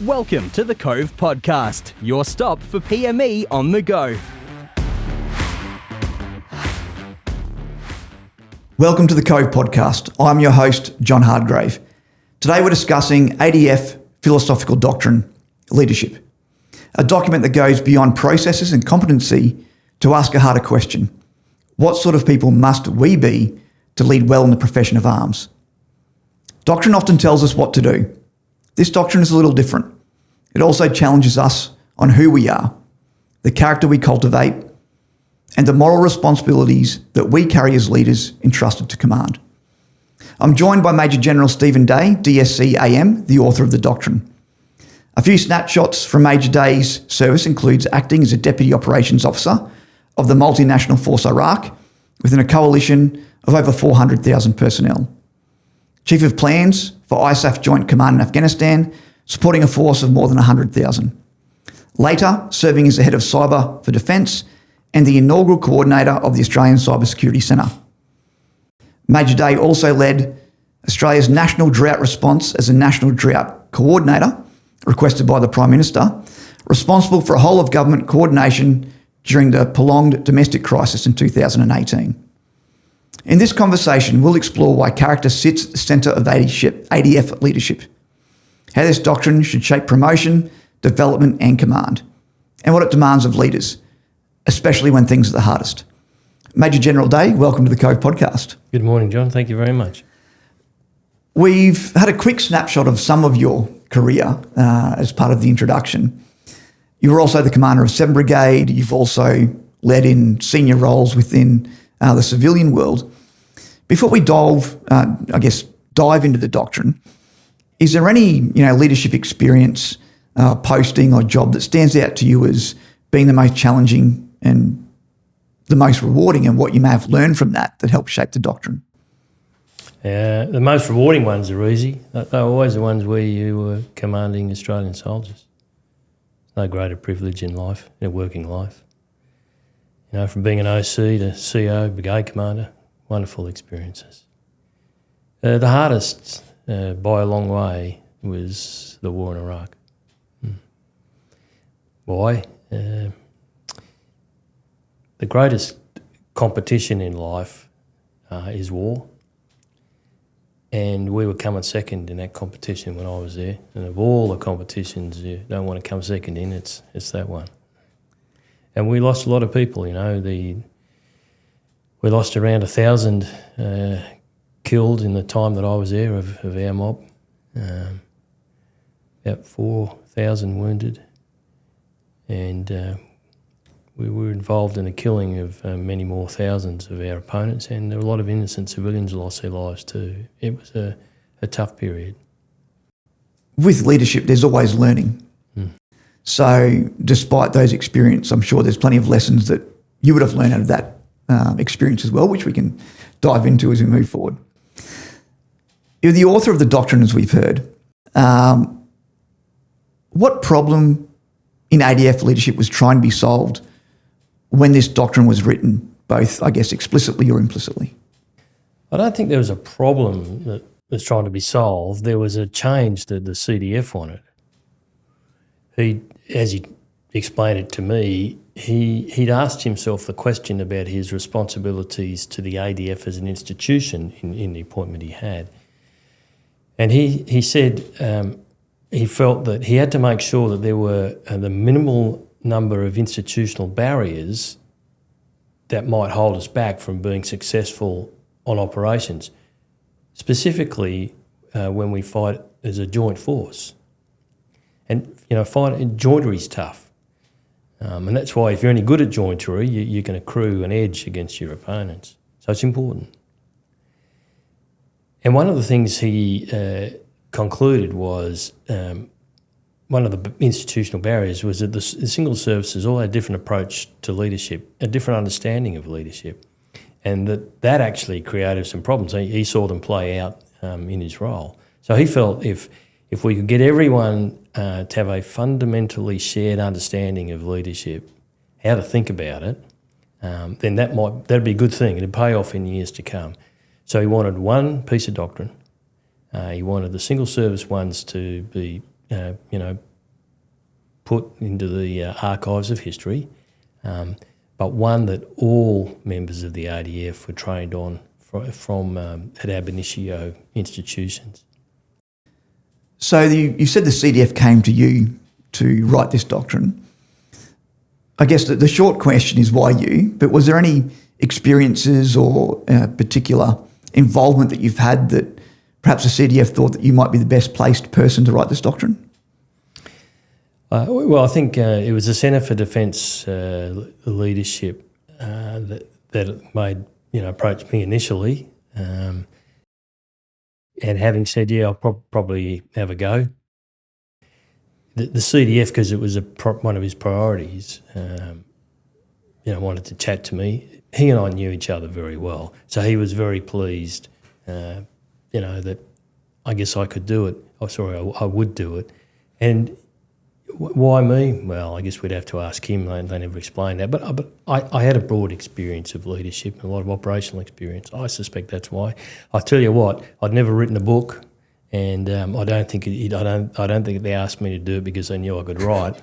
Welcome to the Cove Podcast, your stop for PME on the go. Welcome to the Cove Podcast. I'm your host, John Hardgrave. Today we're discussing ADF Philosophical Doctrine, Leadership, a document that goes beyond processes and competency to ask a harder question. What sort of people must we be to lead well in the profession of arms? Doctrine often tells us what to do. This doctrine is a little different. It also challenges us on who we are, the character we cultivate, and the moral responsibilities that we carry as leaders entrusted to command. I'm joined by Major General Stephen Day, DSC AM, the author of the doctrine. A few snapshots from Major Day's service includes acting as a Deputy Operations Officer of the multinational force Iraq within a coalition of over 400,000 personnel. Chief of Plans for ISAF Joint Command in Afghanistan, supporting a force of more than 100,000. Later, serving as the Head of Cyber for Defence and the inaugural coordinator of the Australian Cybersecurity Centre. Major Day also led Australia's national drought response as a national drought coordinator, requested by the Prime Minister, responsible for a whole of government coordination during the prolonged domestic crisis in 2018. In this conversation, we'll explore why character sits at the centre of ADF leadership, how this doctrine should shape promotion, development and command, and what it demands of leaders, especially when things are the hardest. Major General Day, welcome to the Cove Podcast. Good morning, John. Thank you very much. We've had a quick snapshot of some of your career as part of the introduction. You were also the commander of 7 Brigade. You've also led in senior roles within the civilian world. Before we dive into the doctrine, is there any leadership experience, posting or job that stands out to you as being the most challenging and the most rewarding, and what you may have learned from that helped shape the doctrine? The most rewarding ones are easy. They're always the ones where you were commanding Australian soldiers. No greater privilege in life, in a working life. From being an OC to CO, brigade commander, wonderful experiences. The hardest, by a long way, was the war in Iraq. Why? The greatest competition in life is war. And we were coming second in that competition when I was there. And of all the competitions you don't want to come second in, it's that one. And we lost a lot of people, we lost around 1,000 killed in the time that I was there of our mob. About 4,000 wounded. And we were involved in the killing of many more thousands of our opponents, and there were a lot of innocent civilians lost their lives too. It was a tough period. With leadership, there's always learning. So despite those experiences, I'm sure there's plenty of lessons that you would have learned out of that experience as well, which we can dive into as we move forward. You're the author of the doctrine, as we've heard. What problem in ADF leadership was trying to be solved when this doctrine was written, both, explicitly or implicitly? I don't think there was a problem that was trying to be solved. There was a change that the CDF wanted. As he explained it to me, he'd asked himself the question about his responsibilities to the ADF as an institution in the appointment he had. And he said he felt that he had to make sure that there were the minimal number of institutional barriers that might hold us back from being successful on operations, specifically when we fight as a joint force. And, jointery is tough. And that's why if you're any good at jointery, you can accrue an edge against your opponents. So it's important. And one of the things he concluded was one of the institutional barriers was that the single services all had a different approach to leadership, a different understanding of leadership, and that actually created some problems. He saw them play out in his role. So he felt if we could get everyone to have a fundamentally shared understanding of leadership, how to think about it, then that'd be a good thing. It'd pay off in years to come. So he wanted one piece of doctrine. He wanted the single service ones to be, put into the archives of history, but one that all members of the ADF were trained on from at ab initio institutions. So you said the CDF came to you to write this doctrine. I guess the short question is why you, but was there any experiences or particular involvement that you've had that perhaps the CDF thought that you might be the best placed person to write this doctrine? Well, I think it was the Centre for Defence Leadership that made, approached me initially. And having said, yeah, I'll probably have a go. The CDF, because it was one of his priorities, wanted to chat to me. He and I knew each other very well, so he was very pleased, that I guess I could do it. I would do it. And why me? Well, I guess we'd have to ask him. They never explained that. But I had a broad experience of leadership and a lot of operational experience. I suspect that's why. I tell you what, I'd never written a book, and I don't think they asked me to do it because they knew I could write.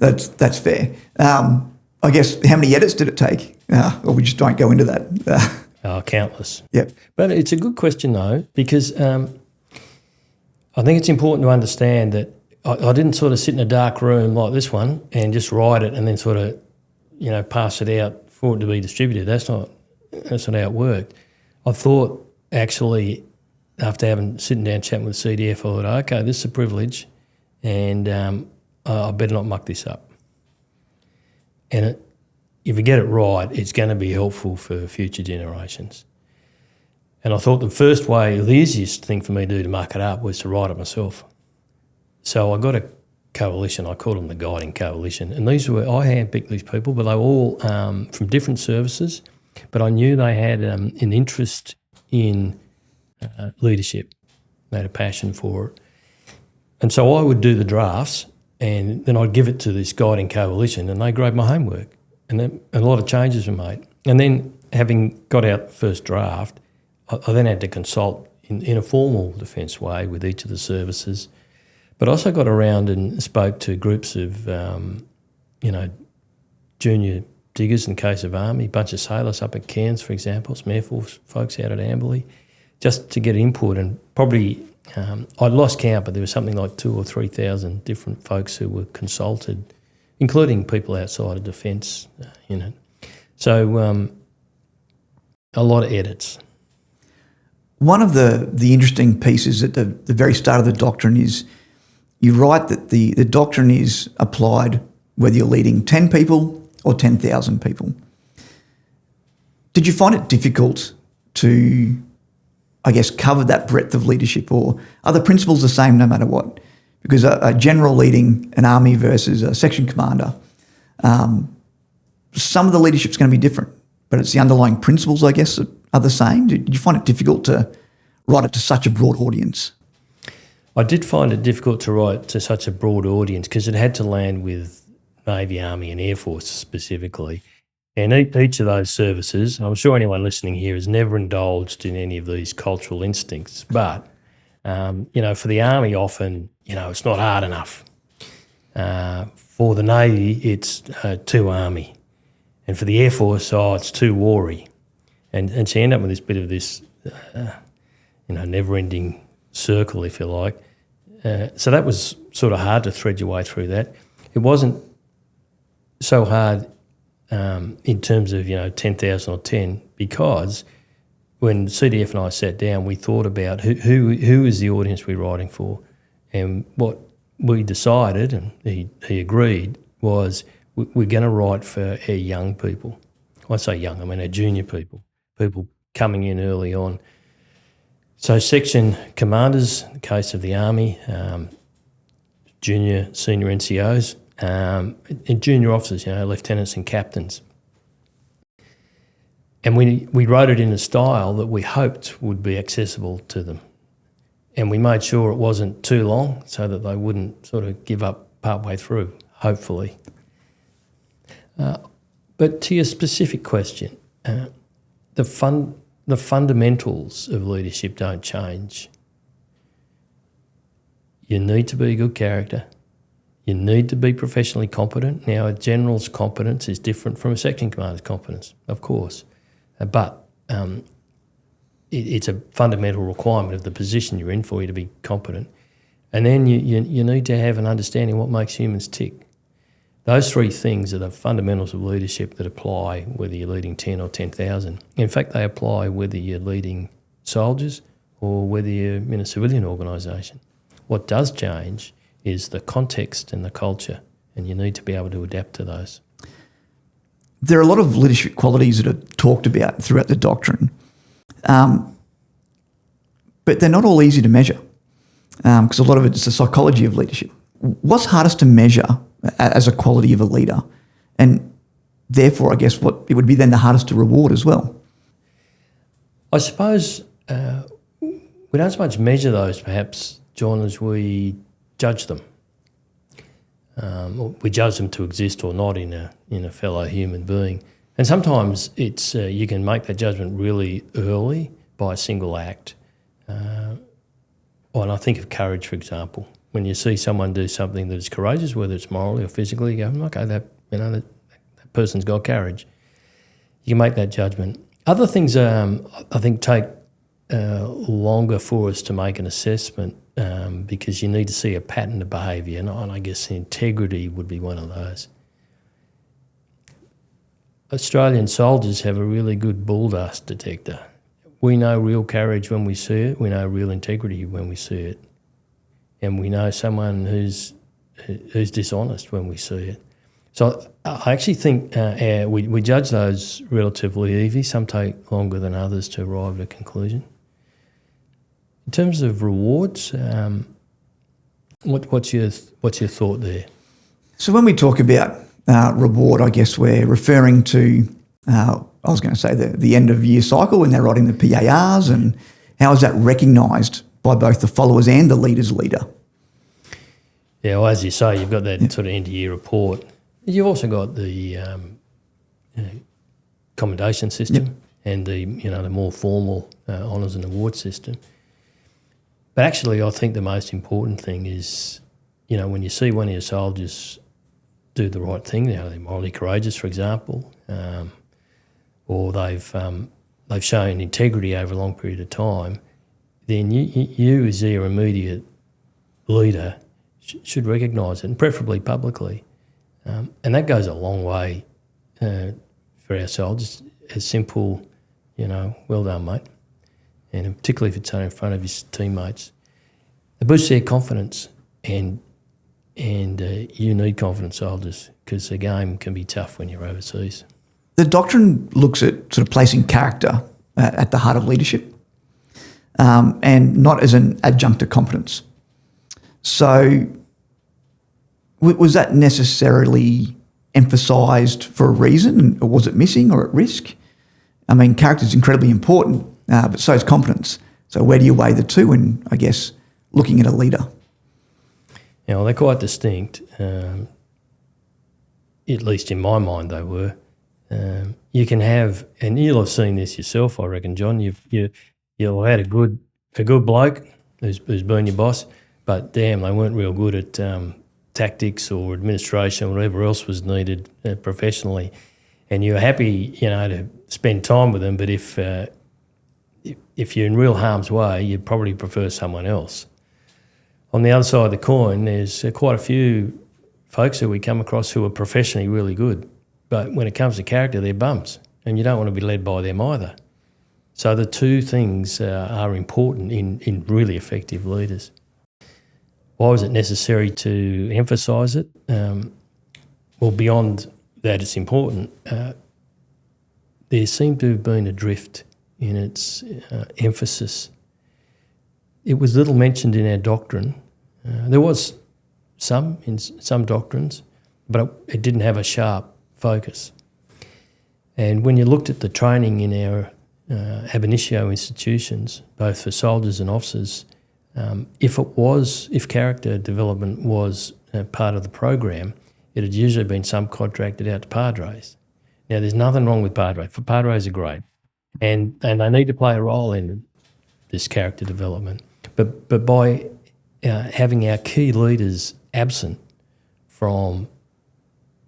That's fair. I guess how many edits did it take? Or we just don't go into that. Countless. Yep. But it's a good question though, because I think it's important to understand that I didn't sort of sit in a dark room like this one and just write it and then sort of, pass it out for it to be distributed. That's not how it worked. I thought actually, after sitting down chatting with the CDF, I thought, okay, this is a privilege, and I better not muck this up. And if you get it right, it's going to be helpful for future generations. And I thought the easiest thing for me to do to muck it up was to write it myself. So I got a coalition, I called them the Guiding Coalition, and I handpicked these people, but they were all from different services, but I knew they had an interest in leadership. They had a passion for it. And so I would do the drafts, and then I'd give it to this Guiding Coalition, and they grade my homework, and then a lot of changes were made. And then having got out the first draft, I then had to consult in a formal defence way with each of the services. But I also got around and spoke to groups of, junior diggers in the case of Army, a bunch of sailors up at Cairns, for example, some Air Force folks out at Amberley, just to get input. And probably, I'd lost count, but there was something like 2,000 or 3,000 different folks who were consulted, including people outside of defence unit. So a lot of edits. One of the interesting pieces at the very start of the doctrine is you write that the doctrine is applied whether you're leading 10 people or 10,000 people. Did you find it difficult to, I guess, cover that breadth of leadership, or are the principles the same no matter what? Because a general leading an army versus a section commander, some of the leadership's going to be different, but it's the underlying principles, I guess, that are the same. Did you find it difficult to write it to such a broad audience? I did find it difficult to write to such a broad audience because it had to land with Navy, Army and Air Force specifically. And each of those services, I'm sure anyone listening here has never indulged in any of these cultural instincts, but, for the Army often, it's not hard enough. For the Navy, it's too Army. And for the Air Force, it's too wary. And so you end up with this bit of this, never-ending circle, if you like. So that was sort of hard to thread your way through that. It wasn't so hard in terms of, 10,000 or 10, because when CDF and I sat down, we thought about who is the audience we're writing for. And what we decided, and he agreed, was we're going to write for our young people. When I say young, I mean our junior people coming in early on. So section commanders, in the case of the Army, junior, senior NCOs, and junior officers, lieutenants and captains. And we wrote it in a style that we hoped would be accessible to them. And we made sure it wasn't too long so that they wouldn't sort of give up partway through, hopefully. But to your specific question, the fundamentals of leadership don't change. You need to be a good character. You need to be professionally competent. Now, a general's competence is different from a section commander's competence, of course, but it's a fundamental requirement of the position you're in for you to be competent. And then you need to have an understanding of what makes humans tick. Those three things are the fundamentals of leadership that apply whether you're leading 10 or 10,000. In fact, they apply whether you're leading soldiers or whether you're in a civilian organisation. What does change is the context and the culture, and you need to be able to adapt to those. There are a lot of leadership qualities that are talked about throughout the doctrine, but they're not all easy to measure because a lot of it is the psychology of leadership. What's hardest to measure as a quality of a leader? And therefore, I guess what it would be then the hardest to reward as well. I suppose we don't so much measure those, perhaps, John, as we judge them. We judge them to exist or not in a fellow human being. And sometimes it's you can make that judgment really early by a single act. And I think of courage, for example. When you see someone do something that is courageous, whether it's morally or physically, you go, okay, that person's got courage. You can make that judgment. Other things I think take longer for us to make an assessment because you need to see a pattern of behaviour, and I guess integrity would be one of those. Australian soldiers have a really good bull dust detector. We know real courage when we see it. We know real integrity when we see it. And we know someone who's dishonest when we see it. So I actually think we judge those relatively easy. Some take longer than others to arrive at a conclusion. In terms of rewards, what's your thought there? So when we talk about reward, I guess we're referring to, I was going to say the end of year cycle when they're writing the PARs, and how is that recognised by both the followers and the leader's leader? Yeah, well, as you say, you've got that sort of end-of-year report. You've also got the commendation system and the more formal honours and awards system. But actually, I think the most important thing is, when you see one of your soldiers do the right thing, they're morally courageous, for example, or they've shown integrity over a long period of time, then you as their immediate leader should recognise it, and preferably publicly. And that goes a long way for our soldiers. As simple, well done, mate. And particularly if it's done in front of his teammates. It boosts their confidence, and you need confident soldiers because the game can be tough when you're overseas. The doctrine looks at sort of placing character at the heart of leadership and not as an adjunct to competence. So was that necessarily emphasised for a reason, or was it missing or at risk? I mean, character is incredibly important, but so is competence. So where do you weigh the two in, I guess, looking at a leader? Yeah, well, they're quite distinct. At least in my mind they were. You can have, and you'll have seen this yourself, I reckon, John, you'll have had a good bloke who's been your boss, but damn, they weren't real good at tactics or administration or whatever else was needed professionally. And you're happy, to spend time with them, but if you're in real harm's way, you'd probably prefer someone else. On the other side of the coin, there's quite a few folks that we come across who are professionally really good, but when it comes to character, they're bums, and you don't want to be led by them either. So the two things are important in really effective leaders. Why was it necessary to emphasise it? Well, beyond that it's important, there seemed to have been a drift in its emphasis. It was little mentioned in our doctrine. There was some in some doctrines, but it didn't have a sharp focus. And when you looked at the training in our ab initio institutions, both for soldiers and officers, if character development was part of the program, it had usually been subcontracted out to padres. Now, there's nothing wrong with padres. Padres are great, and they need to play a role in this character development. But by having our key leaders absent from,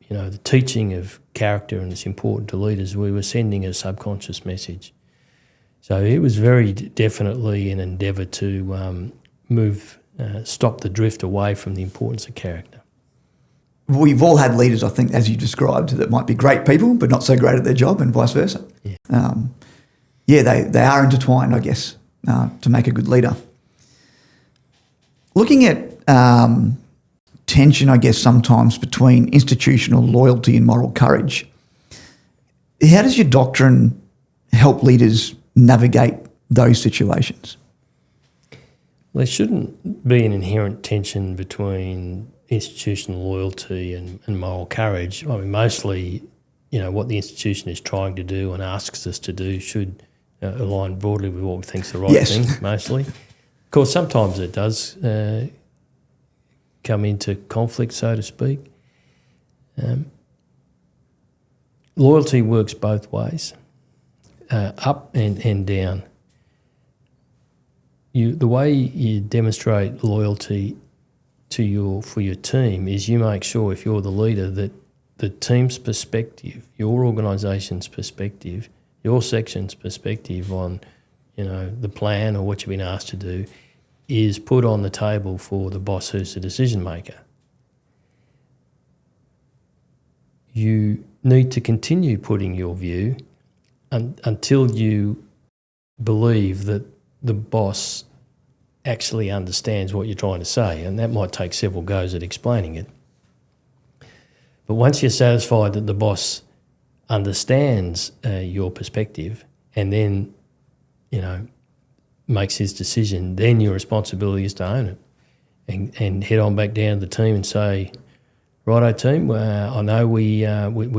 the teaching of character, and it's important to leaders. We were sending a subconscious message. So it was very definitely an endeavour to stop the drift away from the importance of character. We've all had leaders, I think, as you described, that might be great people but not so great at their job, and vice versa. They are intertwined, I guess, to make a good leader. Looking at tension, I guess, sometimes between institutional loyalty and moral courage, how does your doctrine help leaders navigate those situations? There shouldn't be an inherent tension between institutional loyalty and moral courage. I mean, mostly, what the institution is trying to do and asks us to do should align broadly with what we think is the right thing, mostly. Of course, sometimes it does come into conflict, so to speak. Loyalty works both ways, up and down. The way you demonstrate loyalty for your team is you make sure, if you're the leader, that the team's perspective, your organisation's perspective, your section's perspective on, the plan or what you've been asked to do is put on the table for the boss who's the decision maker. You need to continue putting your view until you believe that the boss actually understands what you're trying to say, and that might take several goes at explaining it. But once you're satisfied that the boss understands your perspective and then, makes his decision, then your responsibility is to own it and head on back down to the team and say, righto team, I know we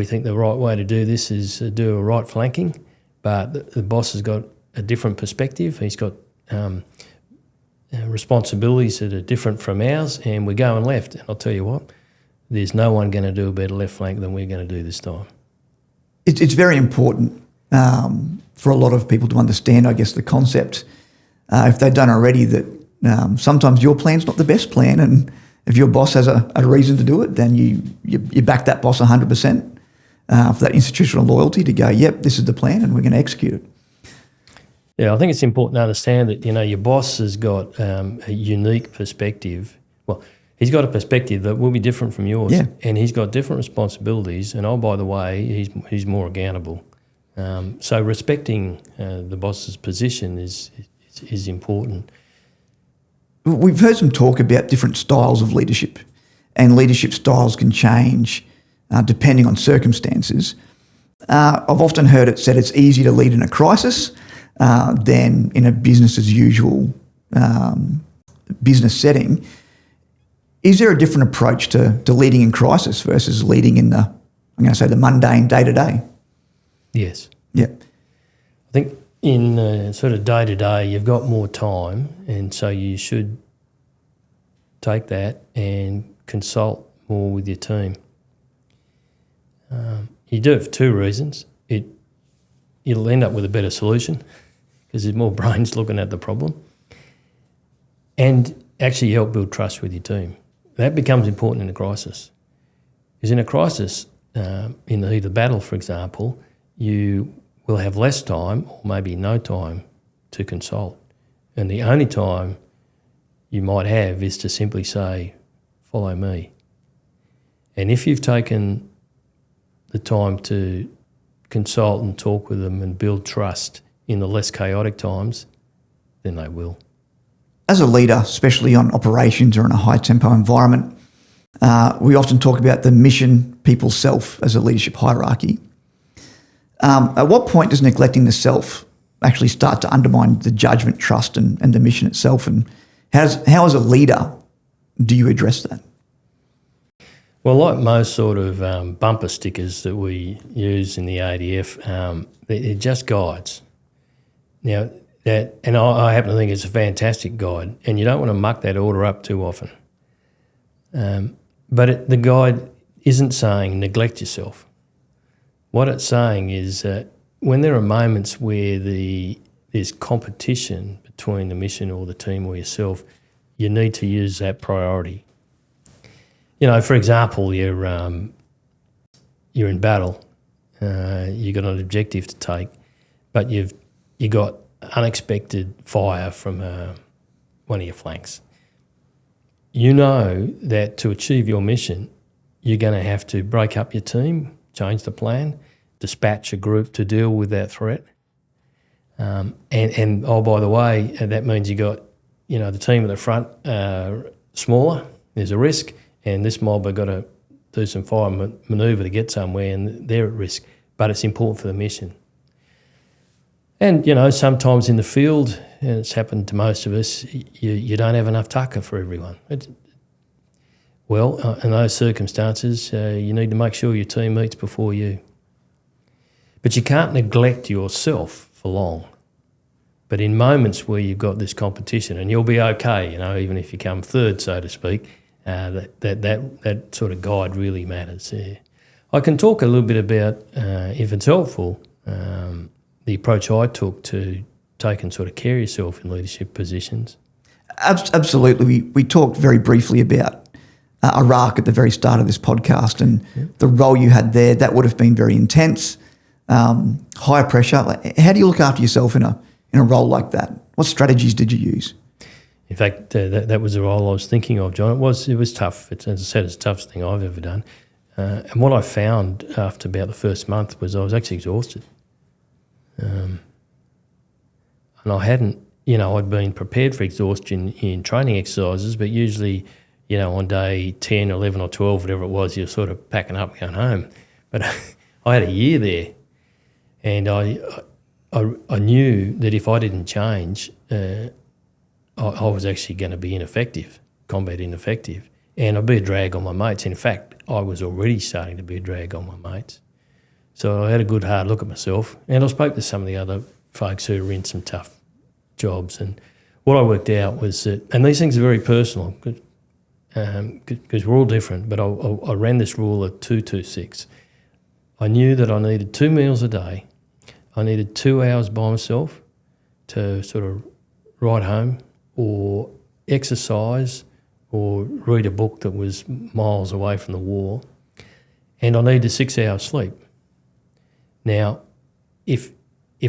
think the right way to do this is do a right flanking, but the boss has got a different perspective. He's got responsibilities that are different from ours, and we're going left. And I'll tell you what, there's no one going to do a better left flank than we're going to do this time. It's very important for a lot of people to understand, I guess, the concept, if they don't already, that sometimes your plan's not the best plan, and if your boss has a reason to do it, then you back that boss 100% for that institutional loyalty to go, yep, this is the plan and we're going to execute it. Yeah, I think it's important to understand that, your boss has got a unique perspective. Well, he's got a perspective that will be different from yours, and he's got different responsibilities, and by the way, he's more accountable. So respecting the boss's position is important. We've heard some talk about different styles of leadership, and leadership styles can change depending on circumstances. I've often heard it said it's easier to lead in a crisis than in a business as usual business setting. Is there a different approach to leading in crisis versus leading in the mundane day-to-day? Yes. Yeah. I think in sort of day-to-day, you've got more time, and so you should take that and consult more with your team. You do it for two reasons. You'll end up with a better solution because there's more brains looking at the problem, and actually help build trust with your team. That becomes important in a crisis. Because in a crisis, in the heat of battle, for example, you will have less time or maybe no time to consult. And the only time you might have is to simply say, follow me. And if you've taken the time to consult and talk with them and build trust in the less chaotic times, then they will. As a leader, especially on operations or in a high-tempo environment, we often talk about the mission, people, self as a leadership hierarchy. At what point does neglecting the self actually start to undermine the judgment, trust, and the mission itself? And how as a leader do you address that? Well, like most sort of bumper stickers that we use in the ADF, they're just guides. Now, and I happen to think it's a fantastic guide, and you don't want to muck that order up too often. But the guide isn't saying neglect yourself. What it's saying is that when there are moments where there's competition between the mission or the team or yourself, you need to use that priority. For example, you're in battle, you've got an objective to take, but you got unexpected fire from one of your flanks. You know that to achieve your mission, you're going to have to break up your team, change the plan, dispatch a group to deal with that threat. And oh, by the way, that means you got, the team at the front smaller, there's a risk, and this mob have got to do some fire manoeuvre to get somewhere, and they're at risk. But it's important for the mission. And, sometimes in the field, and it's happened to most of us, you don't have enough tucker for everyone. In those circumstances, you need to make sure your team eats before you. But you can't neglect yourself for long. But in moments where you've got this competition, and you'll be okay, even if you come third, so to speak, that sort of guide really matters. I can talk a little bit about, if it's helpful, the approach I took to take and sort of carry yourself in leadership positions. Absolutely. We talked very briefly about Iraq at the very start of this podcast, and the role you had there. That would have been very intense, high pressure. How do you look after yourself in a role like that? What strategies did you use? In fact, that was the role I was thinking of, John. It was tough. As I said, it's the toughest thing I've ever done. And what I found after about the first month was I was actually exhausted. And I hadn't, I'd been prepared for exhaustion in training exercises, but usually, on day 10, 11 or 12, whatever it was, you're sort of packing up and going home. But I had a year there, and I knew that if I didn't change, I was actually going to be ineffective, combat ineffective, and I'd be a drag on my mates. In fact, I was already starting to be a drag on my mates. So I had a good hard look at myself, and I spoke to some of the other folks who were in some tough jobs, and what I worked out was that, and these things are very personal because we're all different, but I ran this rule of 2-2-6. I knew that I needed 2 meals a day. I needed 2 hours by myself to sort of ride home or exercise or read a book that was miles away from the war, and I needed 6 hours sleep. Now, if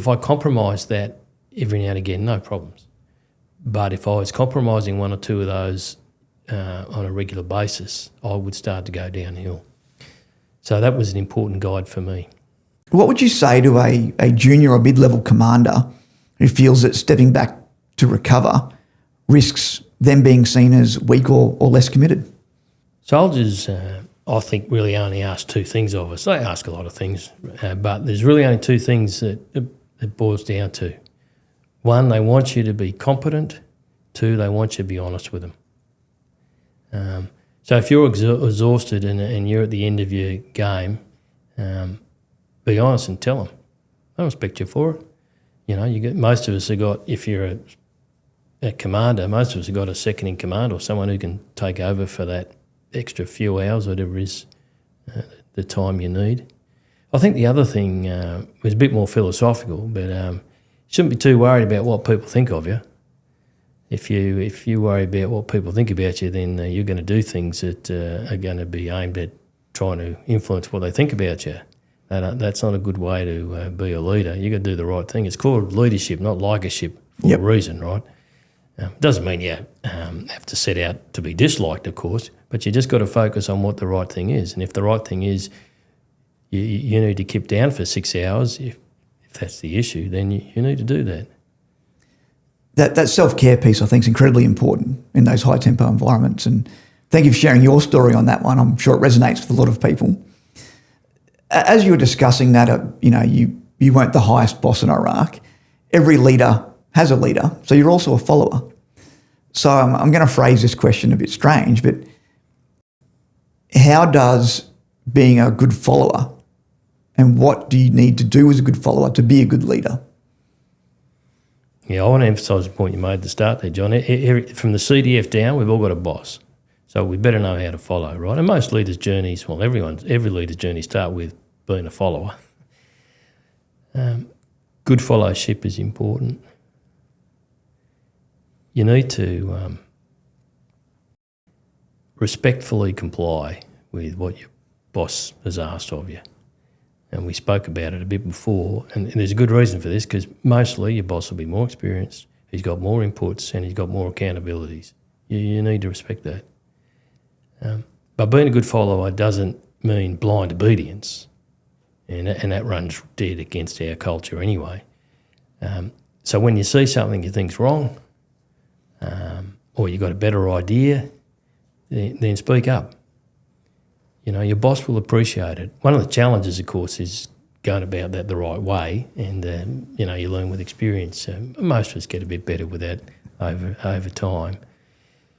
I compromised that every now and again, no problems. But if I was compromising 1 or 2 of those on a regular basis, I would start to go downhill. So that was an important guide for me. What would you say to a junior or mid-level commander who feels that stepping back to recover risks them being seen as weak or less committed? Soldiers, I think, really only ask 2 things of us. They ask a lot of things, but there's really only 2 things that it boils down to. 1, they want you to be competent. 2, they want you to be honest with them. So if you're exhausted and you're at the end of your game, be honest and tell them. I don't expect you for it. Most of us have got, if you're a commander, most of us have got a second in command or someone who can take over for that extra few hours, whatever is the time you need. I think the other thing was a bit more philosophical, but you shouldn't be too worried about what people think of you. If you worry about what people think about you, then you're going to do things that are going to be aimed at trying to influence what they think about you. That's not a good way to be a leader. You've got to do the right thing. It's called leadership, not likership, for a reason, right? It doesn't mean you have to set out to be disliked, of course, but you just got to focus on what the right thing is. And if the right thing is you need to keep down for 6 hours, if that's the issue, then you need to do that. That self-care piece, I think, is incredibly important in those high-tempo environments. And thank you for sharing your story on that one. I'm sure it resonates with a lot of people. As you were discussing that, you weren't the highest boss in Iraq. Every leader has a leader, so you're also a follower. So I'm going to phrase this question a bit strange, but how does being a good follower, and what do you need to do as a good follower to be a good leader? Yeah, I want to emphasise the point you made at the start there, John. From the CDF down, we've all got a boss. So we better know how to follow, right? And most leaders' journeys, every leader's journey start with being a follower. Good followship is important. You need to respectfully comply with what your boss has asked of you. And we spoke about it a bit before, and there's a good reason for this, because mostly your boss will be more experienced, he's got more inputs, and he's got more accountabilities. You need to respect that. But being a good follower doesn't mean blind obedience, and that runs dead against our culture anyway. So when you see something you think's wrong, or you got a better idea, then speak up. You know, your boss will appreciate it. One of the challenges, of course, is going about that the right way, and you know, you learn with experience. Most of us get a bit better with that over time.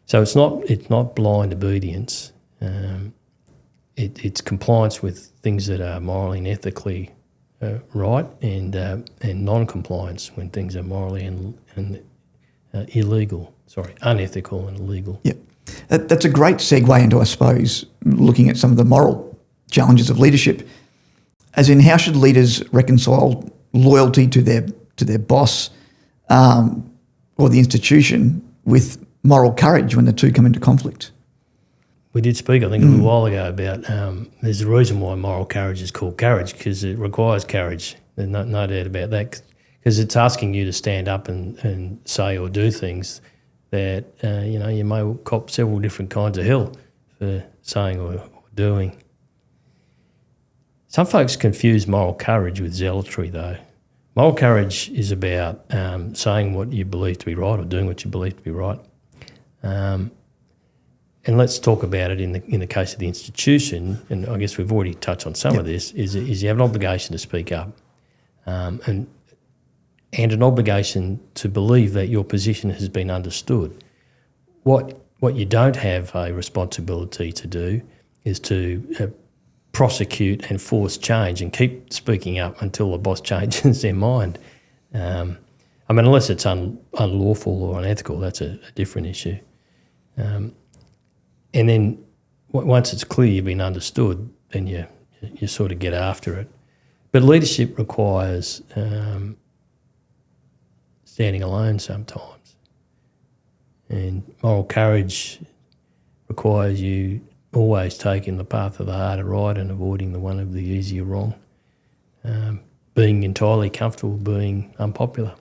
So it's not blind obedience. It's compliance with things that are morally and ethically right, and non-compliance when things are morally and illegal. Sorry, unethical and illegal. Yeah, that's a great segue into, I suppose, looking at some of the moral challenges of leadership. As in, how should leaders reconcile loyalty to their boss or the institution with moral courage when the two come into conflict? We did speak, I think, a little while ago about there's a reason why moral courage is called courage, because it requires courage. There's no doubt about that, because it's asking you to stand up and say or do things that, you know, you may cop several different kinds of hell for saying or doing. Some folks confuse moral courage with zealotry, though. Moral courage is about saying what you believe to be right or doing what you believe to be right. And let's talk about it in the case of the institution, and I guess we've already touched on some of this, is you have an obligation to speak up and an obligation to believe that your position has been understood. What you don't have a responsibility to do is to prosecute and force change and keep speaking up until the boss changes their mind. I mean, unless it's unlawful or unethical, that's a different issue. And then once it's clear you've been understood, then you sort of get after it. But leadership requires standing alone sometimes. And moral courage requires you always taking the path of the harder right and avoiding the one of the easier wrong. Being entirely comfortable being unpopular.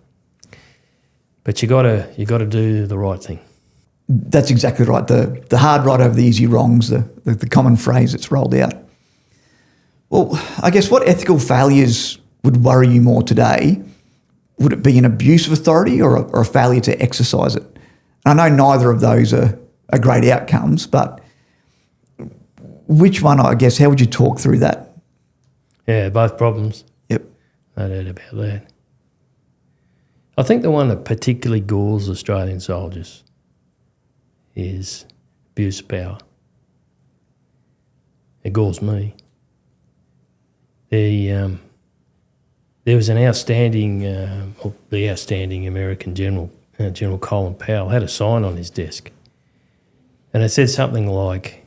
But you got to do the right thing. That's exactly right. The hard right over the easy wrongs, the common phrase that's rolled out. Well, I guess what ethical failures would worry you more today? Would it be an abuse of authority or a failure to exercise it? I know neither of those are great outcomes, but which one, I guess, how would you talk through that? Yeah, both problems. Yep. No doubt about that. I think the one that particularly galls Australian soldiers is abuse of power. It galls me. There was an outstanding American general, General Colin Powell, had a sign on his desk. And it said something like,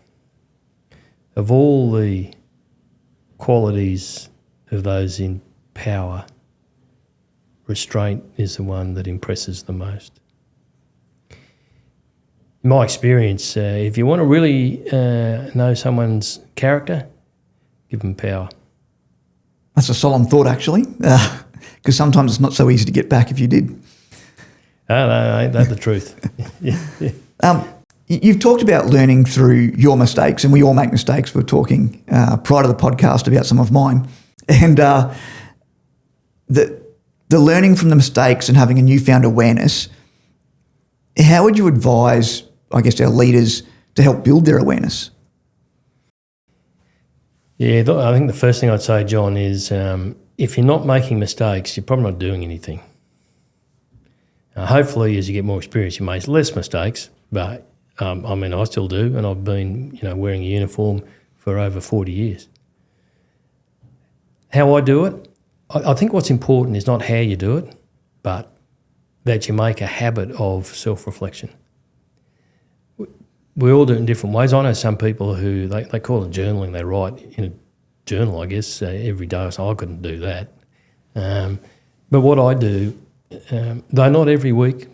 of all the qualities of those in power, restraint is the one that impresses the most. In my experience, if you want to really know someone's character, give them power. That's a solemn thought, actually, because sometimes it's not so easy to get back if you did. No, ain't that the truth? Yeah. You've talked about learning through your mistakes, and we all make mistakes. We were talking prior to the podcast about some of mine. And the learning from the mistakes and having a newfound awareness, how would you advise, I guess, our leaders to help build their awareness? Yeah, I think the first thing I'd say, John, is if you're not making mistakes, you're probably not doing anything. Hopefully, as you get more experience, you make less mistakes, but I mean, I still do, and I've been, wearing a uniform for over 40 years. How I do it, I think what's important is not how you do it, but that you make a habit of self-reflection. We all do it in different ways. I know some people who, they call it journaling. They write in a journal, I guess, every day. So I couldn't do that. But what I do, though not every week,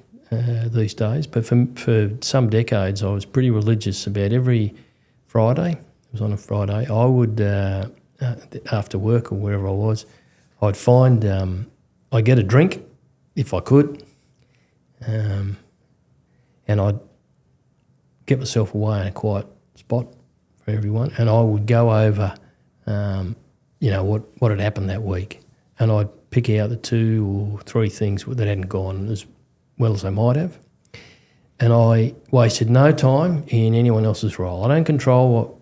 these days. But for some decades, I was pretty religious. About every Friday, it was on a Friday, I would, after work or wherever I was, I'd find, I'd get a drink if I could, and I'd get myself away in a quiet spot for everyone, and I would go over, what had happened that week, and I'd pick out the 2 or 3 things that hadn't gone as well as they might have, and I wasted no time in anyone else's role. I don't control what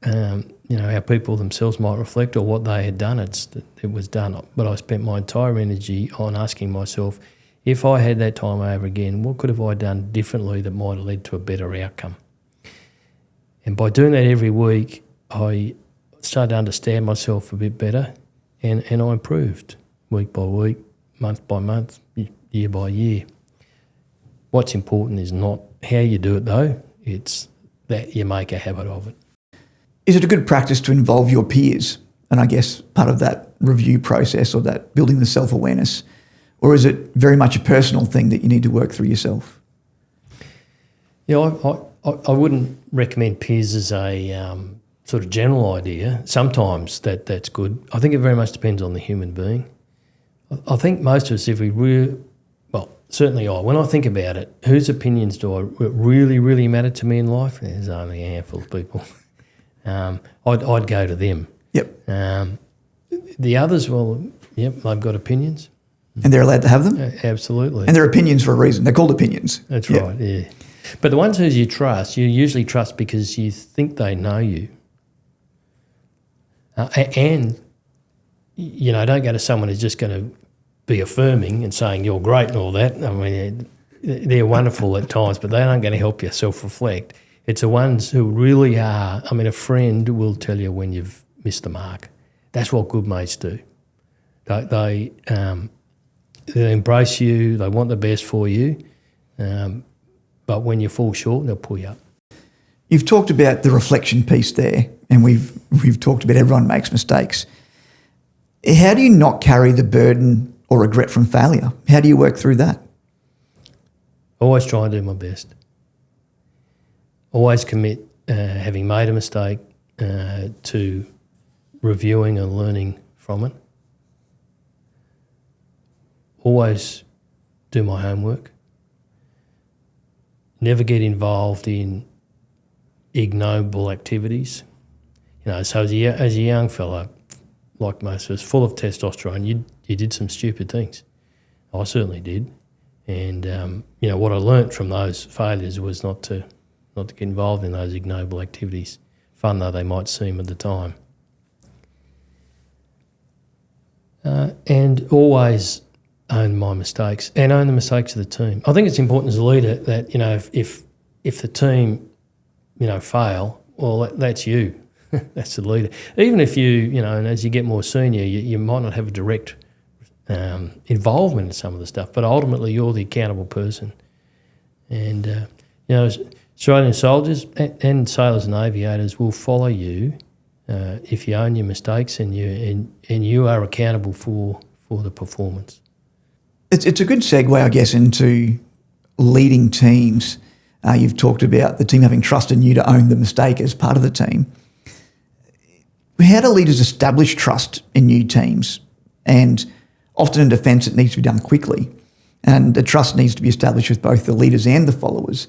how people themselves might reflect or what they had done. It was done, but I spent my entire energy on asking myself, if I had that time over again, what could have I done differently that might have led to a better outcome? And by doing that every week, I started to understand myself a bit better, and I improved week by week, month by month, year by year. What's important is not how you do it though, it's that you make a habit of it. Is it a good practice to involve your peers? And I guess part of that review process or that building the self-awareness, or is it very much a personal thing that you need to work through yourself? Yeah, I wouldn't recommend peers as a sort of general idea. Sometimes that's good. I think it very much depends on the human being. I think most of us, if we certainly when I think about it, whose opinions do I really, really matter to me in life? There's only a handful of people. I'd go to them. Yep. The others, they've got opinions. And they're allowed to have them? Absolutely. And they're opinions for a reason. They're called opinions. That's right, yeah. But the ones who you trust, you usually trust because you think they know you. And don't go to someone who's just going to be affirming and saying you're great and all that. I mean, they're wonderful at times, but they aren't going to help you self-reflect. It's the ones who really are. I mean, a friend will tell you when you've missed the mark. That's what good mates do. They embrace you. They want the best for you. But when you fall short, they'll pull you up. You've talked about the reflection piece there, and we've talked about everyone makes mistakes. How do you not carry the burden or regret from failure? How do you work through that? Always try and do my best. Always commit, having made a mistake, to reviewing and learning from it. Always do my homework. Never get involved in ignoble activities. So as a young fella, like most of us, full of testosterone, you did some stupid things. I certainly did. And, what I learnt from those failures was not to get involved in those ignoble activities, fun though they might seem at the time. And always own my mistakes and own the mistakes of the team. I think it's important as a leader that, if the team, fail, well, that's you. That's the leader. Even if and as you get more senior, you might not have a direct involvement in some of the stuff, but ultimately you're the accountable person. And, Australian soldiers and sailors and aviators will follow you if you own your mistakes and you are accountable for the performance. It's a good segue, I guess, into leading teams. You've talked about the team having trust in you to own the mistake as part of the team. How do leaders establish trust in new teams? And often in defence, it needs to be done quickly. And the trust needs to be established with both the leaders and the followers.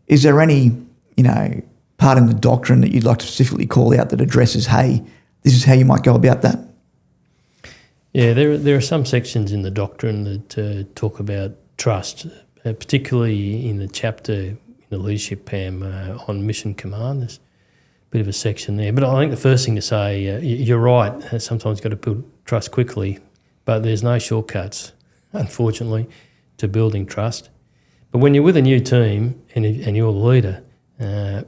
Is there any, part in the doctrine that you'd like to specifically call out that addresses, hey, this is how you might go about that? Yeah, there are some sections in the doctrine that talk about trust, particularly in the chapter in the leadership PAM on mission command. There's a bit of a section there. But I think the first thing to say, you're right, sometimes you've got to build trust quickly, but there's no shortcuts, unfortunately, to building trust. But when you're with a new team and you're the leader, the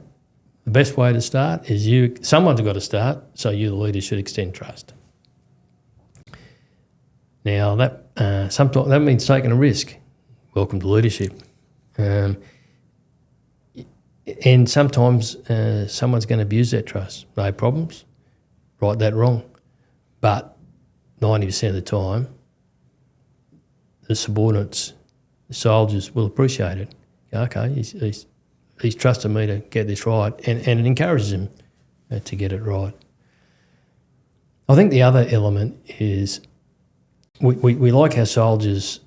best way to start is someone's got to start, so you, the leader, should extend trust. Now, that sometimes that means taking a risk. Welcome to leadership. And sometimes someone's going to abuse that trust. No problems. Right that wrong. But 90% of the time, the subordinates the soldiers will appreciate it. Okay, he's trusted me to get this right, and it encourages him to get it right. I think the other element is we like our soldiers,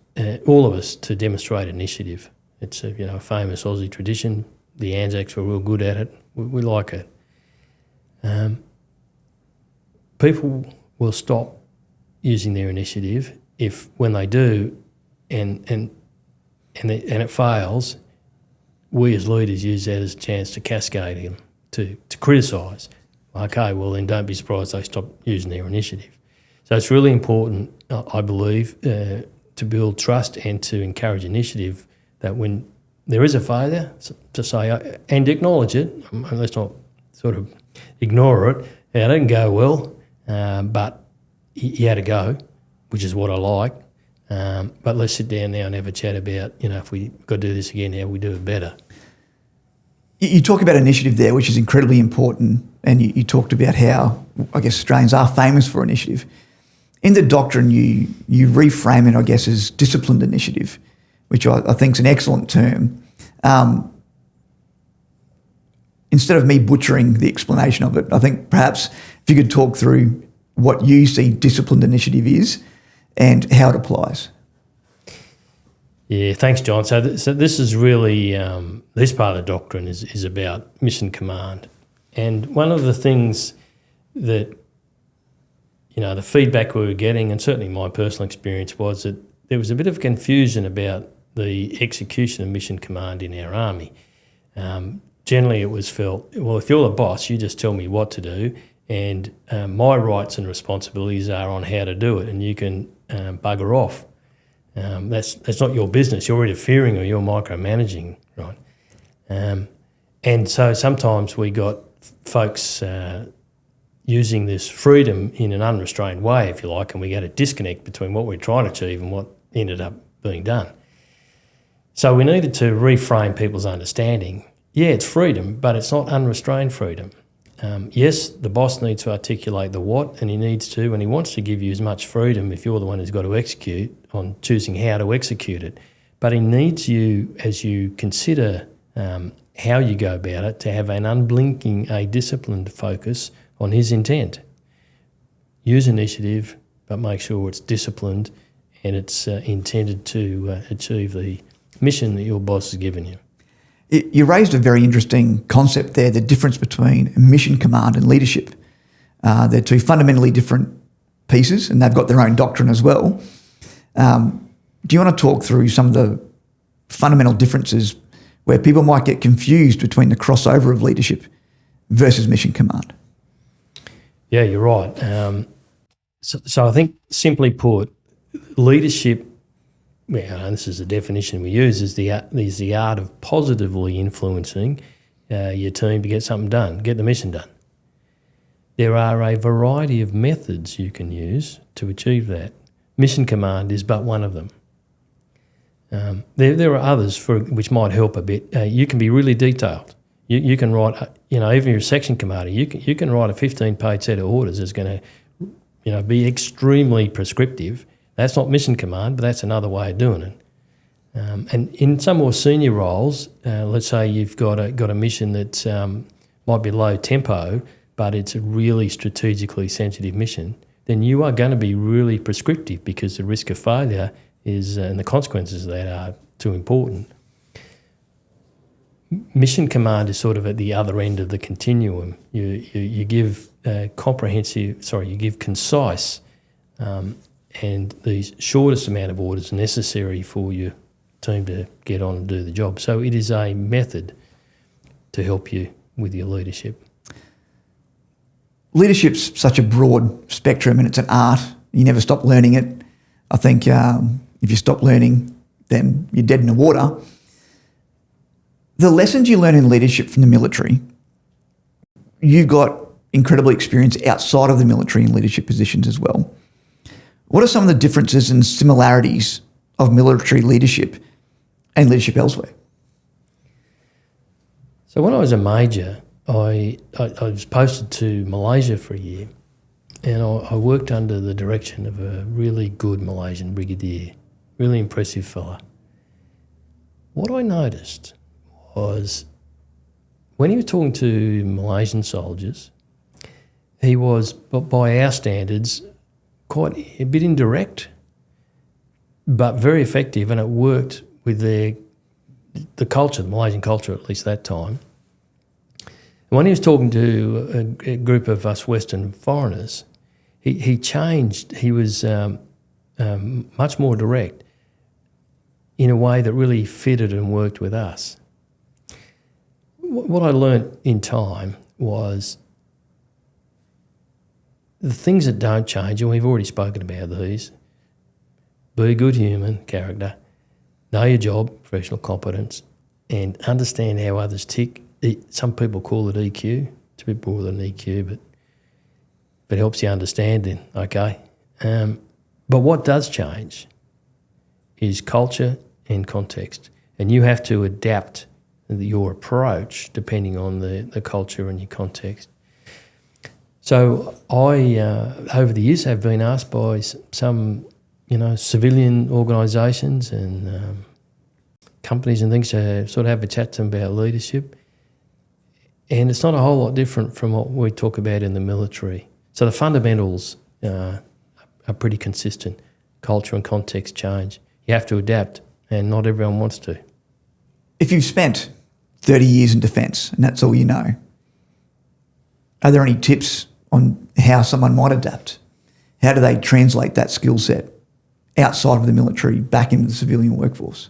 all of us, to demonstrate initiative. It's a famous Aussie tradition. The Anzacs were real good at it. We like it. People will stop using their initiative if, when they do, and it fails, we as leaders use that as a chance to cascade them, to criticise. Okay, well then don't be surprised they stop using their initiative. So it's really important, I believe, to build trust and to encourage initiative, that when there is a failure, to say, and acknowledge it, let's not sort of ignore it. It didn't go well, but you had to go, which is what I like. But let's sit down now and have a chat about, if we got to do this again, how we do it better. You talk about initiative there, which is incredibly important, and you talked about how, I guess, Australians are famous for initiative. In the doctrine, you reframe it, I guess, as disciplined initiative, which I think is an excellent term. Instead of me butchering the explanation of it, I think perhaps if you could talk through what you see disciplined initiative is and how it applies. Yeah, thanks, John. So this is really, this part of the doctrine is about mission command. And one of the things that, the feedback we were getting, and certainly my personal experience, was that there was a bit of confusion about the execution of mission command in our army. Generally it was felt, well, if you're the boss, you just tell me what to do, and my rights and responsibilities are on how to do it, and you can bugger off. That's not your business. You're interfering or you're micromanaging, right? And so sometimes we got folks using this freedom in an unrestrained way, if you like, and we get a disconnect between what we're trying to achieve and what ended up being done. So we needed to reframe people's understanding. Yeah, it's freedom, but it's not unrestrained freedom. Yes, the boss needs to articulate the what, and he wants to give you as much freedom if you're the one who's got to execute, on choosing how to execute it. But he needs you, as you consider how you go about it, to have an unblinking, a disciplined focus on his intent. Use initiative, but make sure it's disciplined and it's intended to achieve the mission that your boss has given you. You raised a very interesting concept there, the difference between mission command and leadership. They're two fundamentally different pieces, and they've got their own doctrine as well. Do you want to talk through some of the fundamental differences where people might get confused between the crossover of leadership versus mission command? Yeah, you're right. So I think, simply put, leadership, and this is the definition we use, is the art of positively influencing your team to get something done, get the mission done. There are a variety of methods you can use to achieve that. Mission command is but one of them. There are others which might help a bit. You can be really detailed. You can write, even your section commander, you can write a 15-page set of orders that's going to, be extremely prescriptive. That's not mission command, but that's another way of doing it. And in some more senior roles, let's say you've got a mission that might be low tempo, but it's a really strategically sensitive mission, then you are going to be really prescriptive, because the risk of failure is, and the consequences of that are too important. Mission command is sort of at the other end of the continuum. You give you give concise and the shortest amount of orders necessary for your team to get on and do the job. So it is a method to help you with your leadership. Leadership's such a broad spectrum, and it's an art. You never stop learning it. I think if you stop learning, then you're dead in the water. The lessons you learn in leadership from the military, you've got incredible experience outside of the military in leadership positions as well. What are some of the differences and similarities of military leadership and leadership elsewhere? So when I was a major, I was posted to Malaysia for a year, and I worked under the direction of a really good Malaysian brigadier, really impressive fella. what I noticed was when he was talking to Malaysian soldiers, he was, by our standards, quite a bit indirect, but very effective, and it worked with the culture, the Malaysian culture, at least that time. And when he was talking to a group of us Western foreigners, he changed. He was much more direct in a way that really fitted and worked with us. What I learnt in time was the things that don't change, and we've already spoken about these: be a good human, character, know your job, professional competence, and understand how others tick. Some people call it EQ. It's a bit broader than EQ, but it helps you understand it, okay? But what does change is culture and context, and you have to adapt your approach depending on the culture and your context. So I, over the years, have been asked by some, civilian organisations and companies and things to sort of have a chat to them about leadership. And it's not a whole lot different from what we talk about in the military. So the fundamentals are pretty consistent. Culture and context change. You have to adapt, and not everyone wants to. If you've spent 30 years in defence and that's all you know, are there any tips on how someone might adapt? How do they translate that skill set outside of the military back into the civilian workforce?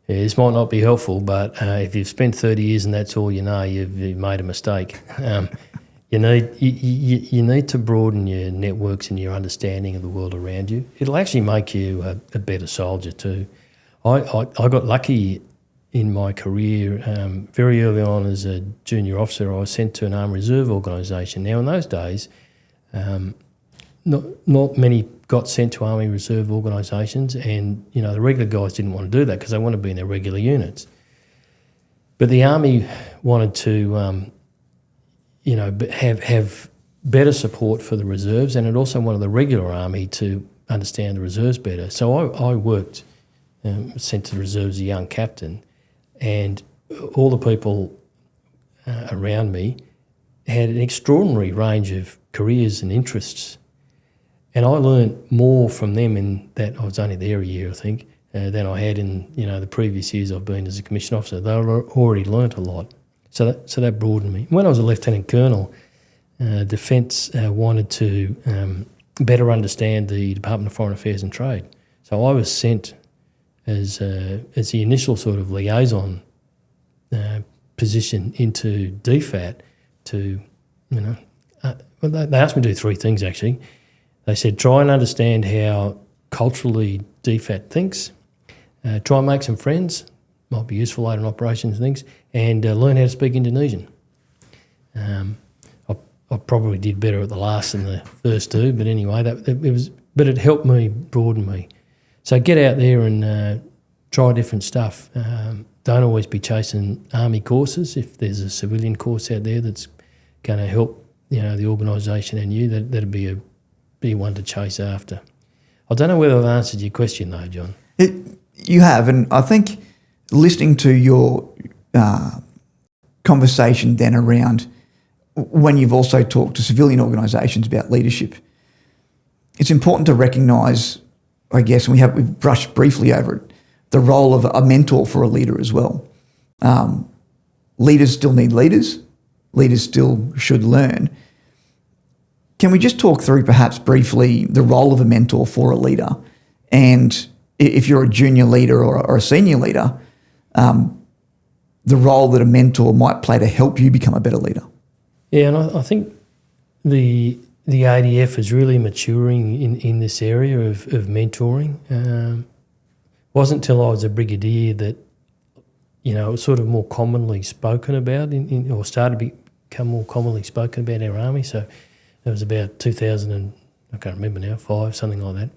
Yeah, this might not be helpful, but if you've spent 30 years and that's all you know, you've made a mistake. You need to broaden your networks and your understanding of the world around you. It'll actually make you a better soldier too. I got lucky in my career. Very early on as a junior officer, I was sent to an Army Reserve organisation. Now in those days, not many got sent to Army Reserve organisations, and the regular guys didn't want to do that because they want to be in their regular units. But the Army wanted to have better support for the reserves, and it also wanted the regular Army to understand the reserves better. So I worked, sent to the reserves as a young captain, and all the people around me had an extraordinary range of careers and interests. And I learned more from them in that I was only there a year, I think, than I had in the previous years I've been as a commissioned officer. They already learnt a lot. So that broadened me. When I was a lieutenant colonel, Defence wanted to better understand the Department of Foreign Affairs and Trade. So I was sent as the initial sort of liaison position into DFAT to, they asked me to do three things actually. They said try and understand how culturally DFAT thinks, try and make some friends, might be useful later in operations and things, and learn how to speak Indonesian. I probably did better at the last than the first two, but anyway, it helped me, broaden me. So get out there and try different stuff. Don't always be chasing Army courses. If there's a civilian course out there that's going to help, the organisation and you, that'd be one to chase after. I don't know whether I've answered your question though, John. You have, and I think listening to your conversation then around when you've also talked to civilian organisations about leadership, it's important to recognise, I guess, and we've brushed briefly over it, the role of a mentor for a leader as well. Leaders still need leaders. Leaders still should learn. Can we just talk through perhaps briefly the role of a mentor for a leader, and if you're a junior leader or a senior leader, the role that a mentor might play to help you become a better leader? Yeah, and I think the ADF is really maturing in this area of mentoring. It wasn't until I was a brigadier that, it was sort of more commonly spoken about or started to become more commonly spoken about in our Army. So it was about 2000 and, I can't remember now, 5, something like that.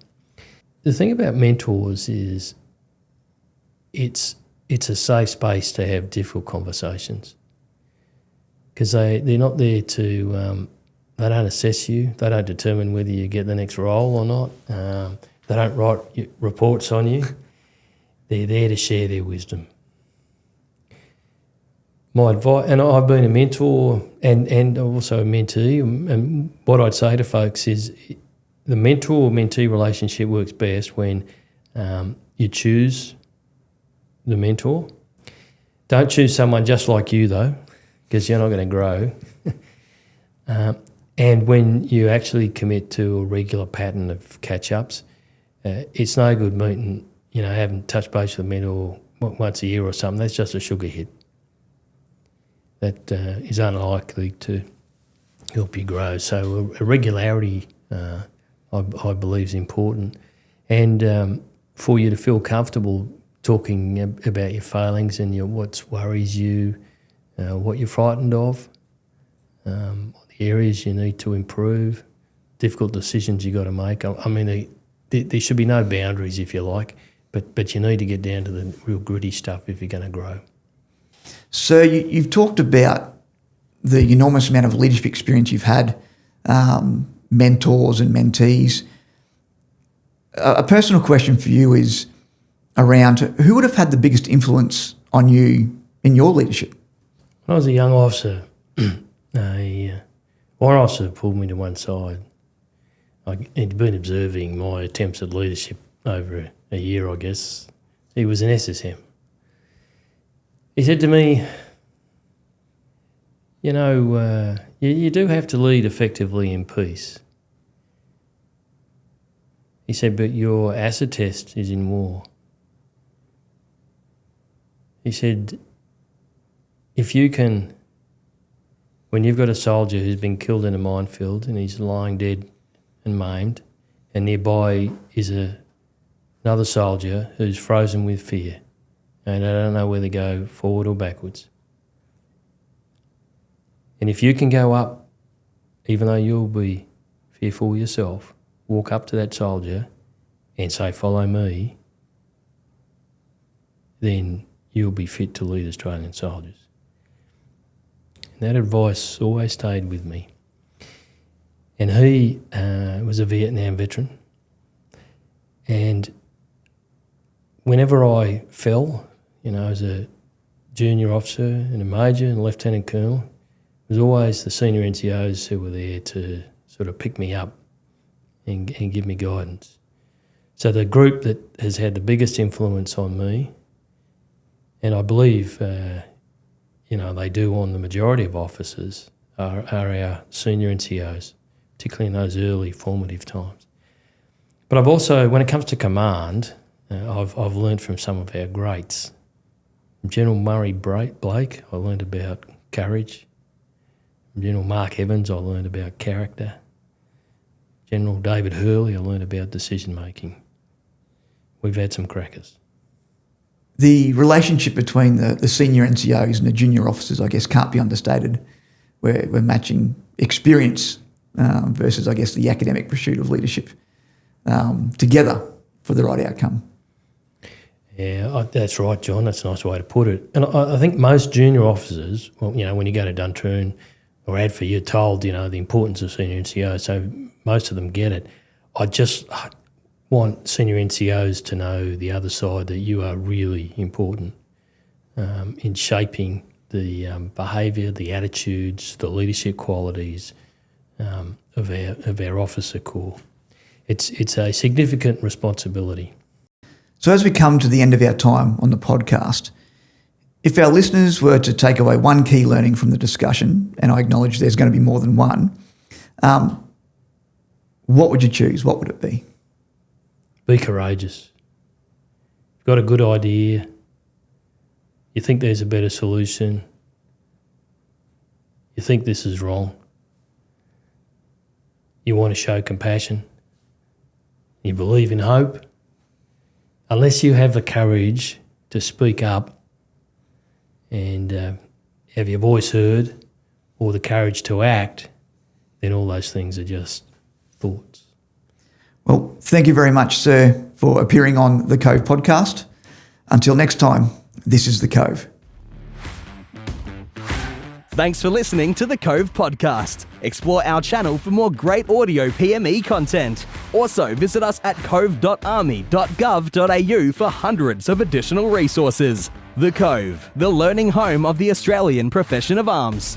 The thing about mentors is it's a safe space to have difficult conversations, because they're not there to, they don't assess you, they don't determine whether you get the next role or not, they don't write reports on you. They're there to share their wisdom. My advice, and I've been a mentor and also a mentee, and what I'd say to folks is the mentor-mentee relationship works best when you choose the mentor. Don't choose someone just like you, though, because you're not going to grow. And when you actually commit to a regular pattern of catch-ups, it's no good meeting, having touch base with a mentor once a year or something. That's just a sugar hit. That is unlikely to help you grow. So a regularity, I believe, is important. And for you to feel comfortable talking about your failings and what worries you, what you're frightened of, the areas you need to improve, difficult decisions you got to make. I mean, there should be no boundaries, if you like, but you need to get down to the real gritty stuff if you're going to grow. So you've talked about the enormous amount of leadership experience you've had, mentors and mentees. A personal question for you is around who would have had the biggest influence on you in your leadership? When I was a young officer, one officer pulled me to one side. He'd been observing my attempts at leadership over a year, I guess. He was an SSM. He said to me, you do have to lead effectively in peace. He said, but your acid test is in war. He said, if you can, when you've got a soldier who's been killed in a minefield and he's lying dead and maimed, and nearby is another soldier who's frozen with fear, and I don't know whether to go forward or backwards. And if you can go up, even though you'll be fearful yourself, walk up to that soldier and say, follow me, then you'll be fit to lead Australian soldiers. And that advice always stayed with me. And he was a Vietnam veteran. And whenever I fell, as a junior officer and a major and a lieutenant colonel, it was always the senior NCOs who were there to sort of pick me up and give me guidance. So the group that has had the biggest influence on me, and I believe, they do on the majority of officers, are our senior NCOs, particularly in those early formative times. But I've also, when it comes to command, I've learned from some of our greats. From General Murray Blake, I learned about courage. From General Mark Evans, I learned about character. General David Hurley, I learned about decision-making. We've had some crackers. The relationship between the senior NCOs and the junior officers, I guess, can't be understated. We're matching experience versus, I guess, the academic pursuit of leadership together for the right outcome. Yeah, that's right, John. That's a nice way to put it. And I think most junior officers, when you go to Duntroon or ADFA, you're told, the importance of senior NCOs, so most of them get it. I just want senior NCOs to know the other side, that you are really important in shaping the behaviour, the attitudes, the leadership qualities of our officer corps. It's a significant responsibility. So as we come to the end of our time on the podcast, if our listeners were to take away one key learning from the discussion, and I acknowledge there's going to be more than one, what would you choose? What would it be? Be courageous. You've got a good idea. You think there's a better solution. You think this is wrong. You want to show compassion. You believe in hope. Unless you have the courage to speak up and have your voice heard, or the courage to act, then all those things are just thoughts. Well, thank you very much, sir, for appearing on the Cove Podcast. Until next time, this is the Cove. Thanks for listening to the Cove Podcast. Explore our channel for more great audio PME content. Also, visit us at cove.army.gov.au for hundreds of additional resources. The Cove, the learning home of the Australian profession of arms.